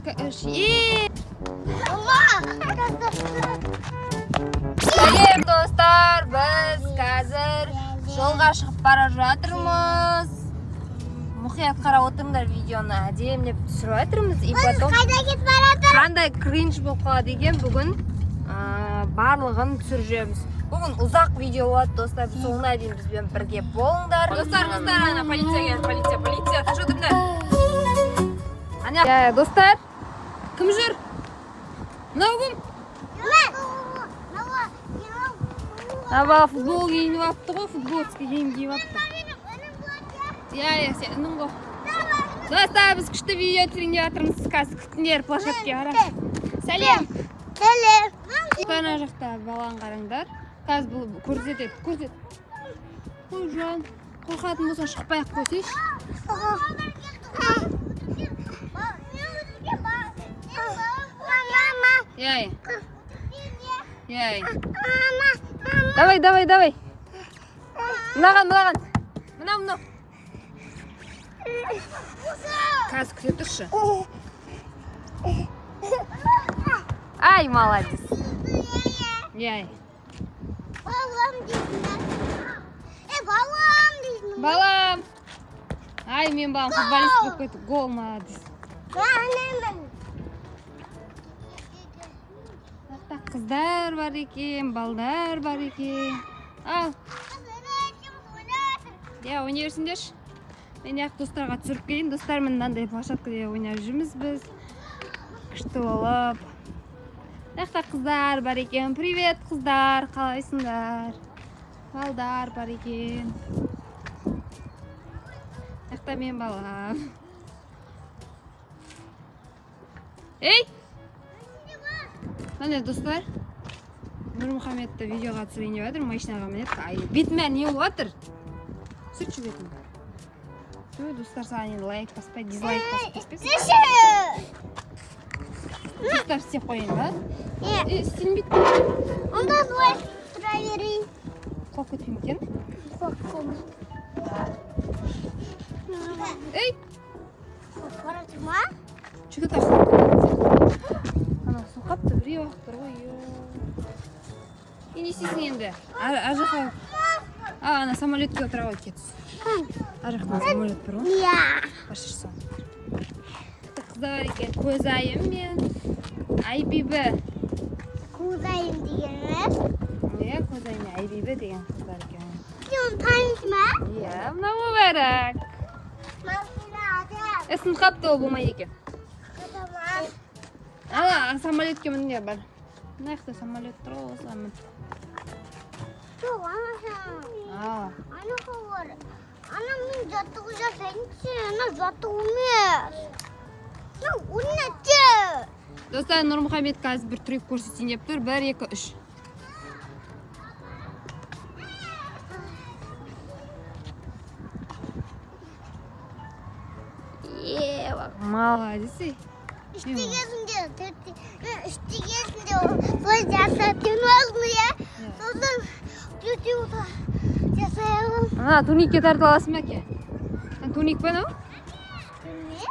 2, 3. Салем достар, biz қазір жолға шығып бара жатырмыз. Мұқият қарап отырыңдар видеоны, әдемілеп түсіріп жатырмыз. И потом қайда кетіп бара жатыр? қандай кринж болып қалады деген бүгін барлығын түсіріп. Бүгін ұзақ видео болады достар, соңына дейін бізбен бірге болыңдар. Достар, ана полиция келді, полиция, таш отырыңдар. Ана, достар, кім жүр? Мынау кім? Наба футбол киініп апты ғой, футболский киім киіп апты. Сен үнің ғой. Достар, біз күшті видео түсірейін деп жатырмыз. Қазір күтіңдер площадке қарап. Сәлем. Сәлем. Ана жақта баланы қараңдар. Қазір бұл көрсетеді, көрсет. Ой, жан, қорқатын болсаң шықпай-ақ қойсайшы. Яй. Яй. Давай. Мынаған. Мынау. Қазір күте тұршы. Ай, молодец. Яй. Балам. Ай, мен балам футболист болып кетті. Гол, молодец. Қыздар бар екен, балдар бар екен. Ал. Ойнай берсіңдерші. Мен достарға түсіріп келейін. Достар, мынандай площадкада ойнап жүрміз біз. Күшті болып. Қыздар бар екен. Привет, қыздар. Қалайсыңдар? Балдар бар екен. Мен балам. Ей! Міне достар, Нұрмұхаметті видеоға түсірейін деп жатыр, машинаға мінеді. Бетіме не болып жатыр? Сүртші бетім. Достар, саған енді лайк баспай, дизлайк баспай. Достар, істеп қойын ба? Істенбейді. Онда былай тұра берейін. Қоқ кетпейм екен? Қоқ. Ей! Бара тұрма? Жүгі тақсың. Ана соқапты біреу ақтыр ғой. Не істейсің енді? Ажаққа... Ана самолетке отыра ғой кетсіз. Ажақта самолет бір ғой? Иә. Башырсың. Қыздар екен, көзайым мен. Айбибі. Көзайым дегені? Иә, көзайым мен Айбибі деген қыздар екен. Сен таниды ма? Иә, мынау мүбәрәк. Эсін қапты ол болмай екен. Ана самолетке мінге бар. Мынаяқта самолет тұр ғой, осыған мін. Жоқ, анашам. Анаға бар. Ана мен жаттығу жасайыншы. Ана жаттығу емес. Ойнатшы. Достар, Нұрмұхамед қазір бір трюк көрсетейін деп тұр. 1, 2, 3. Молодец. Üstügesinde böyle jasatın oldu ya. Sodan tutuyordu. Jasayalım. Ана, туникке тартып аласың ба ке? Туник па, нау? Ne?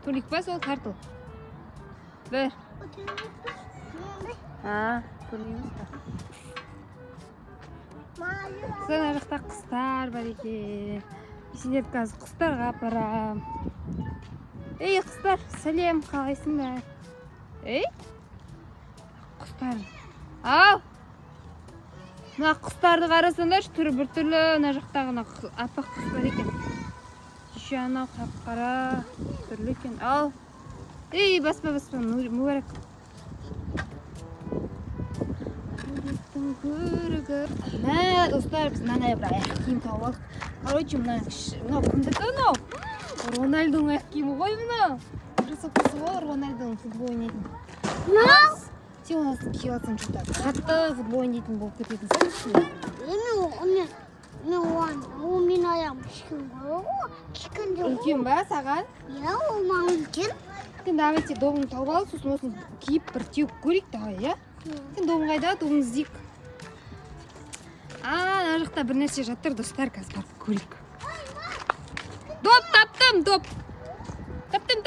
Туник па, сол тартыл. Бір. Туник па. Сен жақта құстар бар екен. Сендер қазір құстарға апарам. Ей, құстар, сәлем, қалайсыңдар? Ей, құстар. Ау! Мына құстарды қарасаңдар, түрі бір түрлі, мына жақтағы аппақ құстар екен. Еще анау қап-қара түрлі екен. Ау! Ей, баспа, мүбәрәк. Мә, достар, біз мынандай бір аяқ киім тауып алдық. Короче, мынау кімдікі анау? Рональдоның аяқ киімі ғой мынау. Красавкасы ғой, Рональдоның футбол ойнайтын. Сен оны киіп алсаң что-то қатты футбол ойнайтын болып кететін сен. Ол мен аяғым кішкене ғой. Үлкен ба саған? Иә, ол маған үлкен. Сен давайте добыңды тауып ал, сосын осын киіп бір теуіп көрейік давай, иә? Сен добың қайда? Добыңды іздейік. Ана жақта бір нәрсе жатыр, достар, қазір көрейік. Доп, таптым, доп. Таптым.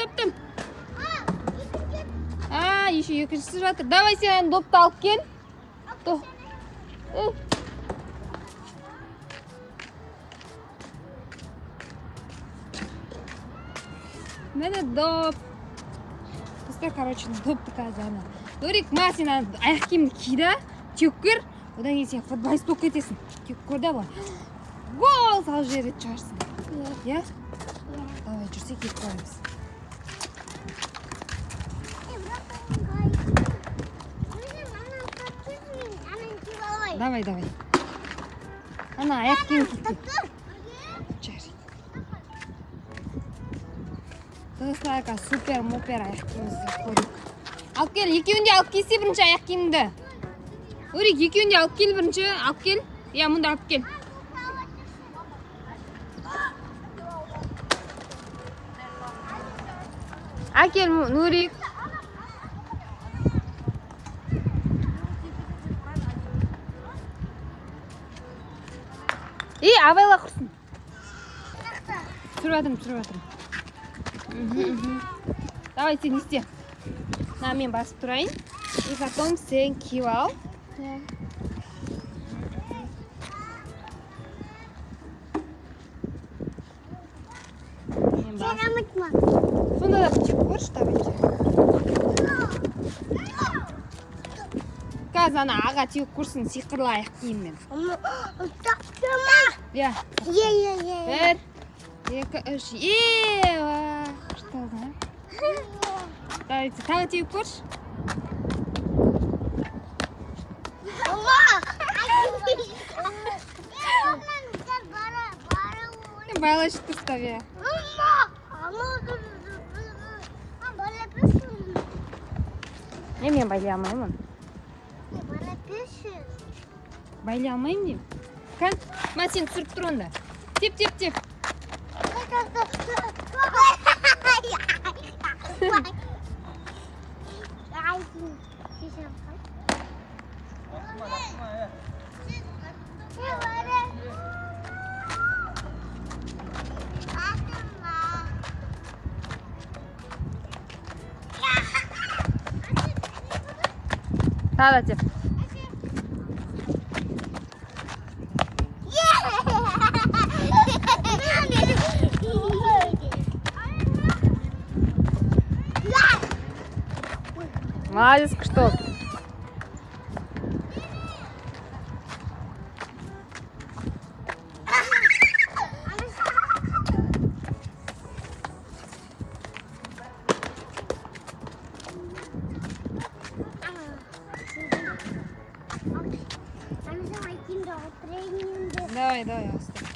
еще екіншісі жатыр. Давай сен допты алып кел. Міне доп. Достар, короче, допты қазір. Нурик, ма сен аяқ киімді ки да, теуіп көр. Одан кейін сен футболист болып кетесің. Теуіп көр да былай. Гол салып жіберетін шығарсың. Иә? Давай, жүрсек кетіп көреміз. Давай. Ана, аяқ киім киіп. Достар, супер-мупер аяқ киімімізді көрдік. Алып кел, екеуінде алып келсе бірінші аяқ киімді. Нурик, екеуінде алып кел бірінші, алып кел. Иә, мұнда алып кел. Әкел, Нурик. Абайла құрсын. Түсіріп жатырмын. Давай, сен істе. На, мен басып тұрайын. И потом сен киіп ал. Сонда да теуіп көрші, давайте. Қазір ана аға теуіп көрсін сиқырлы аяқ киіммен. Иә. Бір, екі, үш. Күшті алды, а? Давайте, тағы теуіп көрші. Байлашы тұрстап, иә. Мен байлай алмаймын. Байлай алмаймын дейм. Қан, ма сен түсіріп тұр онда. Теп. Тағы да теп. Молодец, что? Давай, оставь.